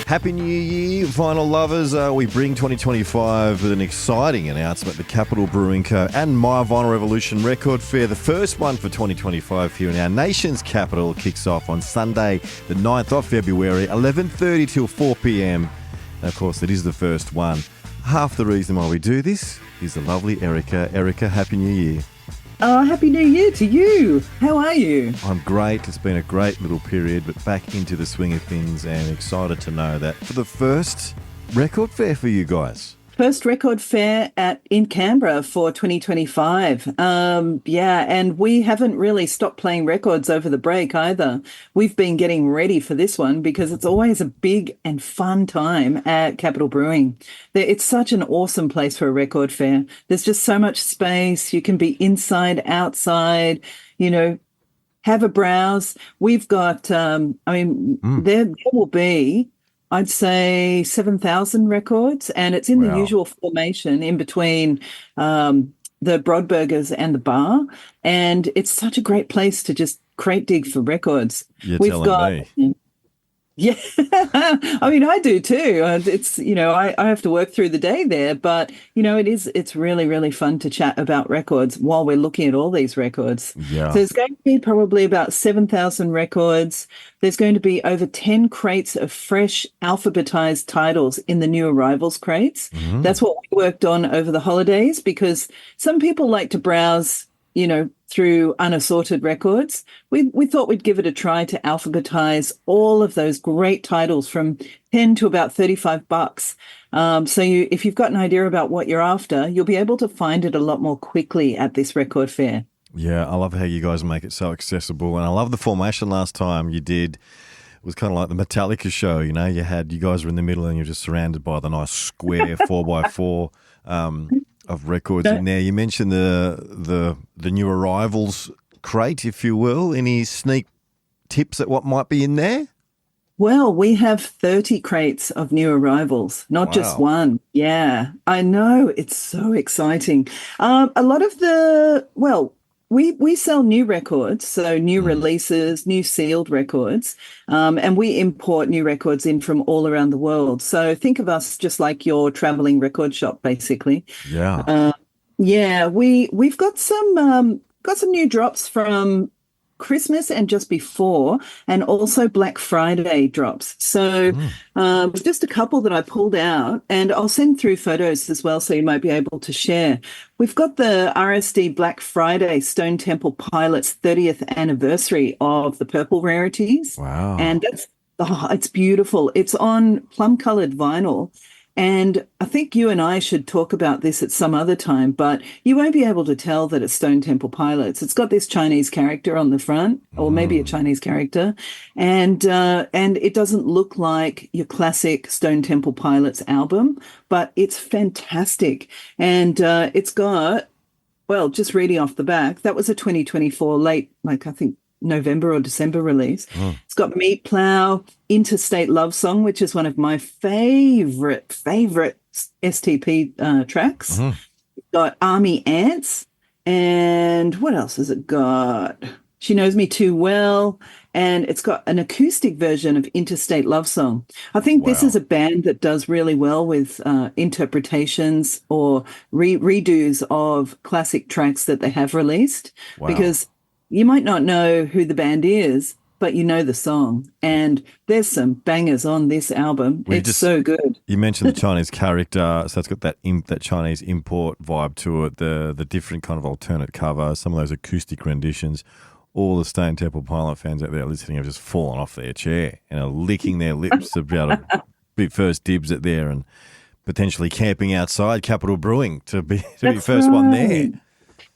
Happy New Year, vinyl lovers. We bring 2025 with an exciting announcement. The Capital Brewing Co. and My Vinyl Revolution Record Fair, the first one for 2025 here in our nation's capital, kicks off on Sunday, the 9th of February, 11:30 till 4 p.m. And of course, it is the first one. Half the reason why we do this is the lovely Erica. Erica, Happy New Year. Oh, Happy New Year to you. How are you? I'm great. It's been a great little period, but back into the swing of things and excited to know that for the first record fair for you guys. First record fair in Canberra for 2025. And we haven't really stopped playing records over the break either. We've been getting ready for this one because it's always a big and fun time at Capital Brewing. It's such an awesome place for a record fair. There's just so much space. You can be inside, outside, have a browse. We've got, there will be, I'd say 7,000 records, and it's in the usual formation in between the Brodburgers and the bar. And it's such a great place to just crate dig for records. You're telling me. Yeah, I do too. It's, I have to work through the day there, but, it's really, really fun to chat about records while we're looking at all these records. Yeah. So there's going to be probably about 7,000 records. There's going to be over 10 crates of fresh alphabetized titles in the new arrivals crates. Mm-hmm. That's what we worked on over the holidays because some people like to browse through unassorted records. We thought we'd give it a try to alphabetize all of those great titles from 10 to about $35. If you've got an idea about what you're after, you'll be able to find it a lot more quickly at this record fair. Yeah, I love how you guys make it so accessible. And I love the formation last time you did. It was kind of like the Metallica show, you guys were in the middle and you're just surrounded by the nice square 4x4 of records in there. You mentioned the new arrivals crate, if you will. Any sneak tips at what might be in there? Well, we have 30 crates of new arrivals, not just one. Yeah, I know. It's so exciting. A lot of we sell new records, so new releases, new sealed records, and we import new records in from all around the world. So think of us just like your traveling record shop, basically. Yeah. We've got some new drops from Christmas and just before, and also Black Friday drops. So just a couple that I pulled out, and I'll send through photos as well so you might be able to share. We've got the RSD Black Friday Stone Temple Pilots 30th anniversary of the Purple Rarities. Wow. And it's beautiful. It's on plum-colored vinyl. And I think you and I should talk about this at some other time, but you won't be able to tell that it's Stone Temple Pilots. It's got this Chinese character on the front, or maybe a Chinese character, and it doesn't look like your classic Stone Temple Pilots album, but it's fantastic. And it's got, just reading off the back, that was a 2024 late, I think, November or December release. It's got Meat Plow, Interstate Love Song, which is one of my favorite STP tracks. It's got Army Ants, and what else has it got? She Knows Me Too Well, and it's got an acoustic version of Interstate Love Song. I think this is a band that does really well with interpretations or redos of classic tracks that they have released, because you might not know who the band is, but you know the song. And there's some bangers on this album. It's so good. You mentioned the Chinese character, so it's got that Chinese import vibe to it, the different kind of alternate cover, some of those acoustic renditions. All the Stone Temple Pilot fans out there listening have just fallen off their chair and are licking their lips to be able to be first dibs at there and potentially camping outside Capital Brewing to be first one there.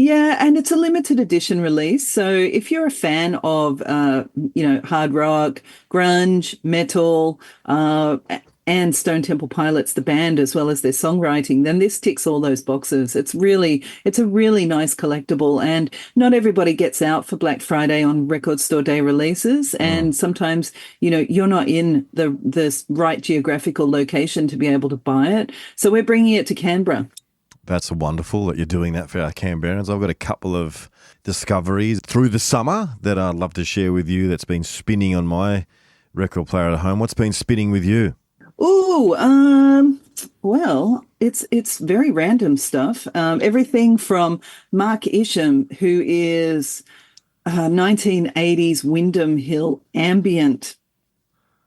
Yeah, and it's a limited edition release. So if you're a fan of, hard rock, grunge, metal, and Stone Temple Pilots, the band, as well as their songwriting, then this ticks all those boxes. It's a really nice collectible, and not everybody gets out for Black Friday on Record Store Day releases. And sometimes, you're not in the right geographical location to be able to buy it. So we're bringing it to Canberra. That's wonderful that you're doing that for our Canberrans. I've got a couple of discoveries through the summer that I'd love to share with you that's been spinning on my record player at home. What's been spinning with you? Ooh, well, it's very random stuff. Everything from Mark Isham, who is 1980s Windham Hill ambient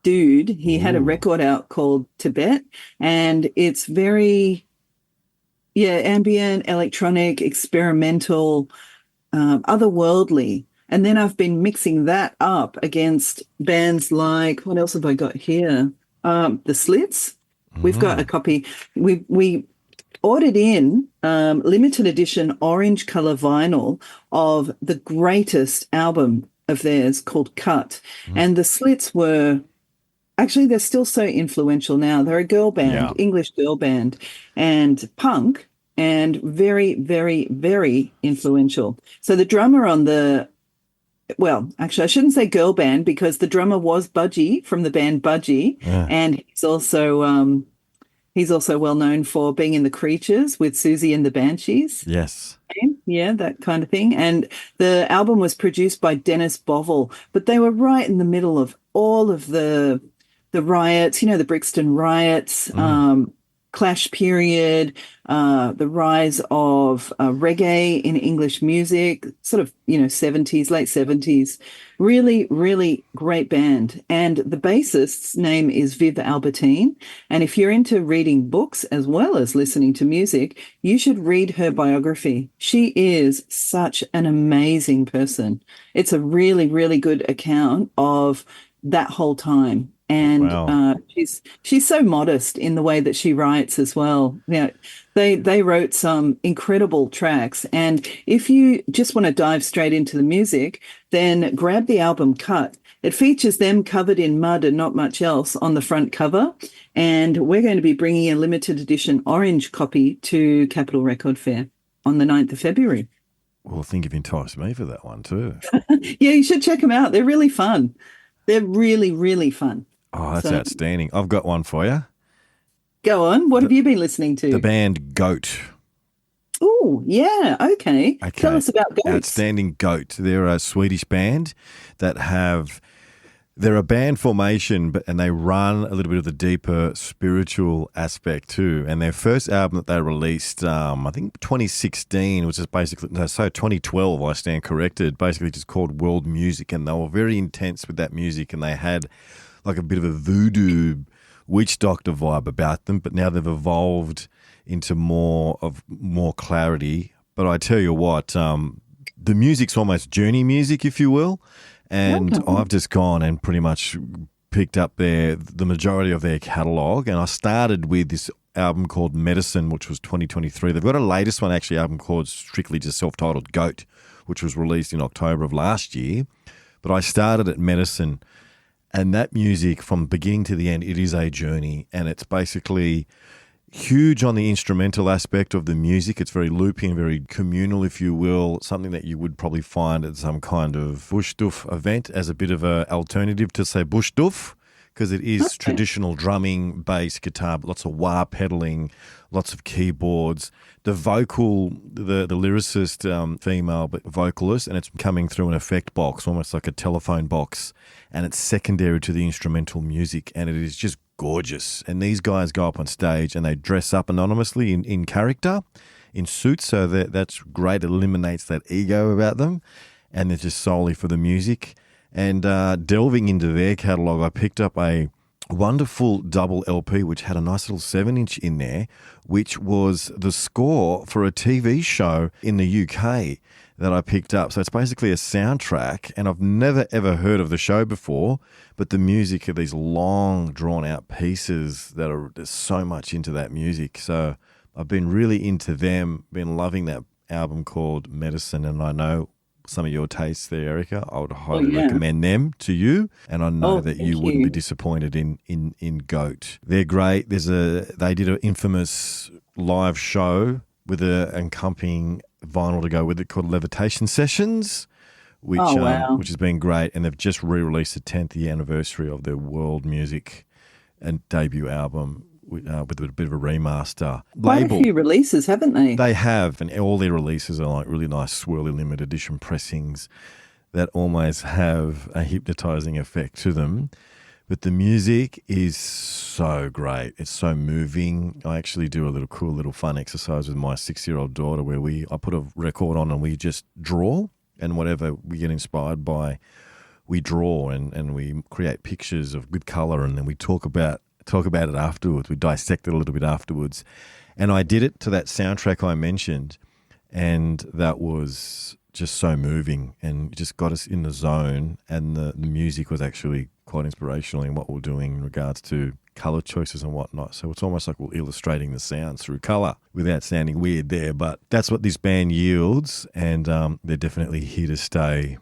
dude. He had a Ooh. record out called Tibet, and it's very, yeah, ambient, electronic, experimental, otherworldly. And then I've been mixing that up against bands like, what else have I got here? The Slits. We've got a Mm. copy. We ordered in limited edition orange color vinyl of the greatest album of theirs called Cut. Mm. And the Slits were actually, they're still so influential now. They're a girl Yeah. band, English girl band, and punk, and very, very, very influential. So the drummer on the, well, actually, I shouldn't say girl band because the drummer was Budgie from the band Budgie, Yeah. and he's also well known for being in the Creatures with Susie and the Banshees. Yes. Yeah, that kind of thing. And the album was produced by Dennis Bovell, but they were right in the middle of all of the riots, the Brixton riots, Mm. Clash period, the rise of reggae in English music, sort of, 70s, late 70s. Really, really great band. And the bassist's name is Viv Albertine. And if you're into reading books as well as listening to music, you should read her biography. She is such an amazing person. It's a really, really good account of that whole time. And Wow. she's so modest in the way that she writes as well. They wrote some incredible tracks. And if you just want to dive straight into the music, then grab the album Cut. It features them covered in mud and not much else on the front cover. And we're going to be bringing a limited edition orange copy to Capitol Record Fair on the 9th of February. Well, I think you've enticed me for that one too. Yeah, you should check them out. They're really fun. They're really, really fun. Oh, that's So outstanding. I've got one for you. go on. What have The, you been listening the to? band Goat. Oh, yeah. Okay. Tell Okay. us about goats. Outstanding Goat. They're a Swedish band that they're a band formation, and they run a little bit of the deeper spiritual aspect too. And their first album that they released, I think 2016, which is basically, no, so 2012, I stand corrected, basically just called World Music. And they were very intense with that music, and they had like a bit of a voodoo witch doctor vibe about them, but now they've evolved into more clarity. But I tell you what, the music's almost journey music, if you will. And Okay. I've just gone and pretty much picked up the majority of their catalogue. And I started with this album called Medicine, which was 2023. They've got a latest one, actually, album called strictly just self-titled Goat, which was released in October of last year. But I started at Medicine, and that music from beginning to the end, it is a journey. And it's basically huge on the instrumental aspect of the music. It's very loopy and very communal, if you will, something that you would probably find at some kind of bush doof event as a bit of an alternative to, say, bush doof, because it is Okay. traditional drumming, bass, guitar, but lots of wah pedaling, lots of keyboards. The lyricist, female but vocalist, and it's coming through an effect box, almost like a telephone box, and it's secondary to the instrumental music, and it is just gorgeous. And these guys go up on stage and they dress up anonymously in character, in suits, so that's great. It eliminates that ego about them, and they're just solely for the music. And delving into their catalogue, I picked up a wonderful double LP which had a nice little 7-inch in there, which was the score for a TV show in the UK that I picked up. So it's basically a soundtrack, and I've never ever heard of the show before, but the music of these long drawn out pieces there's so much into that music. So I've been really into them, been loving that album called Medicine, and I know some of your tastes there, Erica. I would Oh, highly yeah. recommend them to you, and I know Oh, that thank you wouldn't be you. disappointed in Goat. They're great. They did an infamous live show with an accompanying vinyl to go with it called Levitation Sessions, Oh, wow. which has been great, and they've just re-released the 10th year anniversary of their world music and debut album with a bit of a remaster Quite a label. few releases, haven't they? They have, and all their releases are like really nice, swirly limited edition pressings that almost have a hypnotizing effect to them. But the music is so great. It's so moving. I actually do a little cool little fun exercise with my 6-year-old daughter where I put a record on and we just draw, and whatever we get inspired by, we draw and we create pictures of good color, and then we talk about it afterwards. We dissect it a little bit afterwards. And I did it to that soundtrack I mentioned, and that was just so moving and just got us in the zone. And the music was actually quite inspirational in what we're doing in regards to color choices and whatnot. So it's almost like we're illustrating the sounds through color without sounding weird there. But that's what this band yields, and they're definitely here to stay.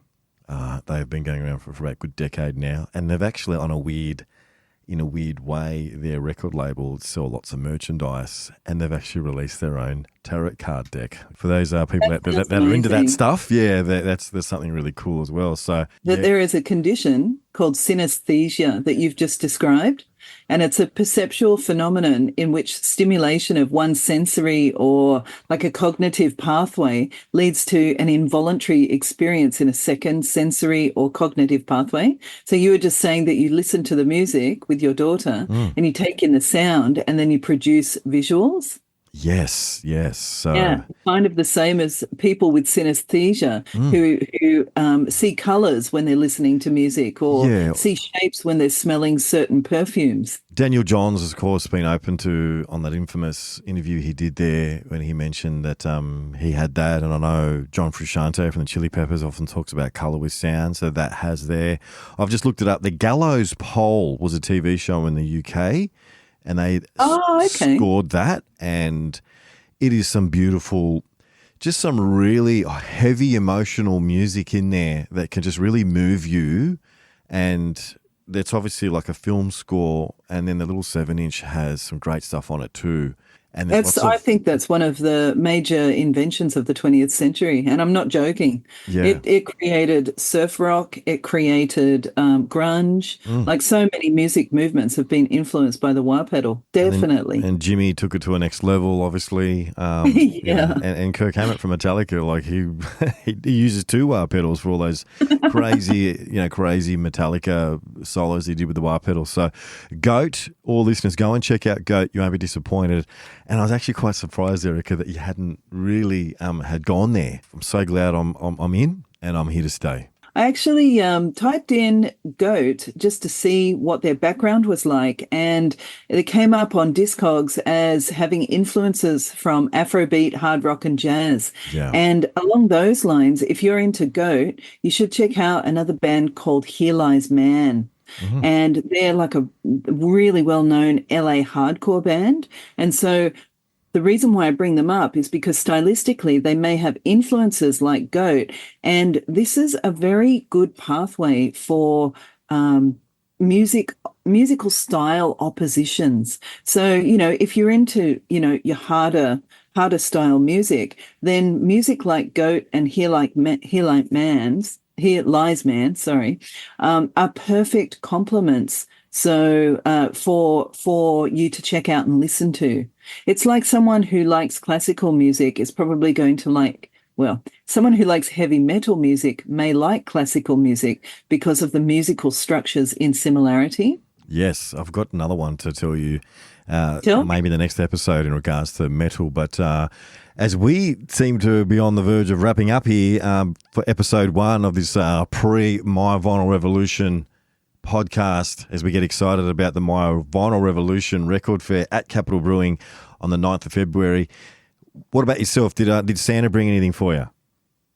They've been going around for about a good decade now, and they've actually, in a weird way, their record label sell lots of merchandise, and they've actually released their own tarot card deck. For those people out there that are into that stuff, yeah, there's something really cool as well. So there is a condition called synesthesia that you've just described, and it's a perceptual phenomenon in which stimulation of one sensory or like a cognitive pathway leads to an involuntary experience in a second sensory or cognitive pathway. So you were just saying that you listen to the music with your daughter and you take in the sound and then you produce visuals. Yes. So yeah, kind of the same as people with synesthesia who see colors when they're listening to music, or see shapes when they're smelling certain perfumes. Daniel Johns, of course, been open to on that infamous interview he did there when he mentioned that he had that. And I know John Frusciante from the Chili Peppers often talks about color with sound, so that has there. I've just looked it up. The Gallows Pole was a TV show in the UK, and they scored that, and it is some beautiful, just some really heavy emotional music in there that can just really move you. And that's obviously like a film score, and then the little 7-inch has some great stuff on it too. And I think that's one of the major inventions of the 20th century, and I'm not joking. Yeah. It created surf rock, it created grunge. Like so many music movements have been influenced by the wah pedal, definitely. And Jimmy took it to a next level, obviously. And Kirk Hammett from Metallica, like he uses 2 wah pedals for all those crazy Metallica solos he did with the wah pedal. So Goat, all listeners, go and check out Goat. You won't be disappointed. And I was actually quite surprised, Erica, that you hadn't really had gone there. I'm so glad I'm in, and I'm here to stay. I actually typed in Goat just to see what their background was like, and it came up on Discogs as having influences from Afrobeat, hard rock, and jazz. Yeah. And along those lines, if you're into Goat, you should check out another band called Here Lies Man. And they're like a really well-known LA hardcore band. And so the reason why I bring them up is because stylistically they may have influences like Goat, and this is a very good pathway for musical style oppositions. So, if you're into, your harder style music, then music like Goat and Here Lies Man, are perfect complements. So for you to check out and listen to. It's like someone who likes classical music is probably going to like, someone who likes heavy metal music may like classical music because of the musical structures in similarity. Yes, I've got another one to tell you, maybe the next episode in regards to metal. But as we seem to be on the verge of wrapping up here for episode 1 of this pre-My Vinyl Revolution podcast, as we get excited about the My Vinyl Revolution record fair at Capital Brewing on the 9th of February. What about yourself? Did Santa bring anything for you?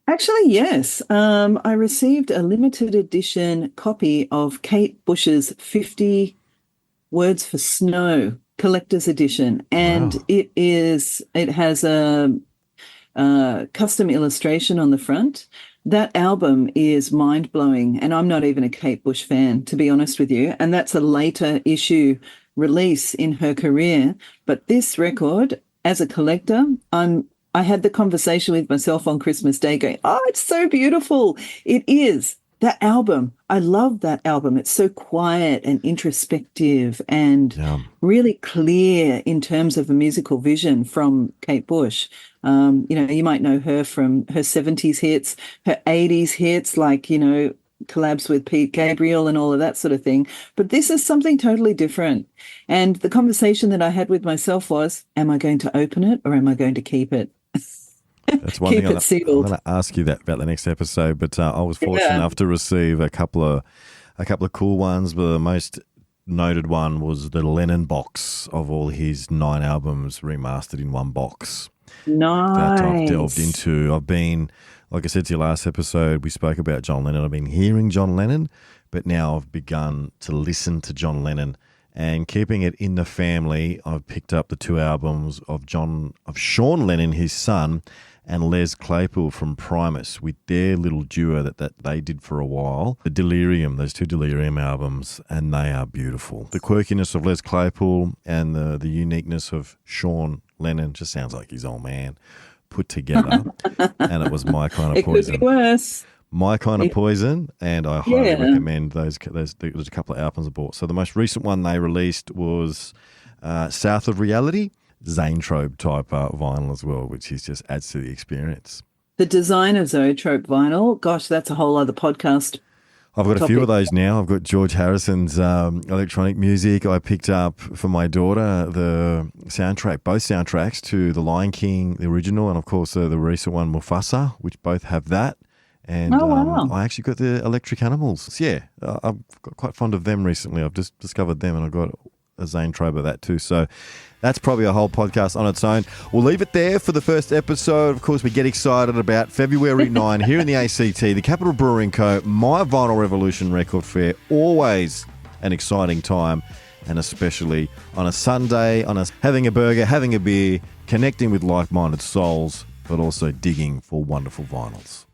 Actually, yes. I received a limited edition copy of Kate Bush's 50 Words for Snow collector's edition, and it has a custom illustration on the front. That album is mind-blowing, and I'm not even a Kate Bush fan, to be honest with you, and that's a later issue release in her career. But this record, as a collector, I had the conversation with myself on Christmas Day going, it's so beautiful. It is. That album, I love that album. It's so quiet and introspective and really clear in terms of a musical vision from Kate Bush. You might know her from her 70s hits, her 80s hits, like, collabs with Pete Gabriel and all of that sort of thing. But this is something totally different. And the conversation that I had with myself was, am I going to open it or am I going to keep it? That's one Keep thing it I'm sealed. going to ask you that about the next episode. But I was fortunate Yeah. enough to receive a couple of cool ones. But the most noted one was the Lennon box of all his 9 albums remastered in one box that I've delved Nice. into. I've been, like I said to you last episode, we spoke about John Lennon. I've been hearing John Lennon, but now I've begun to listen to John Lennon. And keeping it in the family, I've picked up the 2 albums of Sean Lennon, his son, and Les Claypool from Primus with their little duo that they did for a while. The Delirium, those 2 Delirium albums, and they are beautiful. The quirkiness of Les Claypool and the uniqueness of Sean Lennon just sounds like his old man put together. And it was my kind of It could be poison. worse. My kind of poison, and I highly Yeah. recommend those. There's a couple of albums I bought. So the most recent one they released was South of Reality, Zoetrope type vinyl as well, which just adds to the experience. The design of Zoetrope vinyl, gosh, that's a whole other podcast. I've got a few Topic. of those now. I've got George Harrison's electronic music. I picked up for my daughter the both soundtracks to The Lion King, the original, and of course the recent one, Mufasa, which both have that. And Oh, wow. I actually got the Electric Animals. So, yeah, I've got quite fond of them recently. I've just discovered them and I got a Zoetrope of that too. So that's probably a whole podcast on its own. We'll leave it there for the first episode. Of course, we get excited about February 9 here in the ACT, the Capital Brewing Co. My Vinyl Revolution Record Fair. Always an exciting time, and especially on a Sunday, having a burger, having a beer, connecting with like-minded souls, but also digging for wonderful vinyls.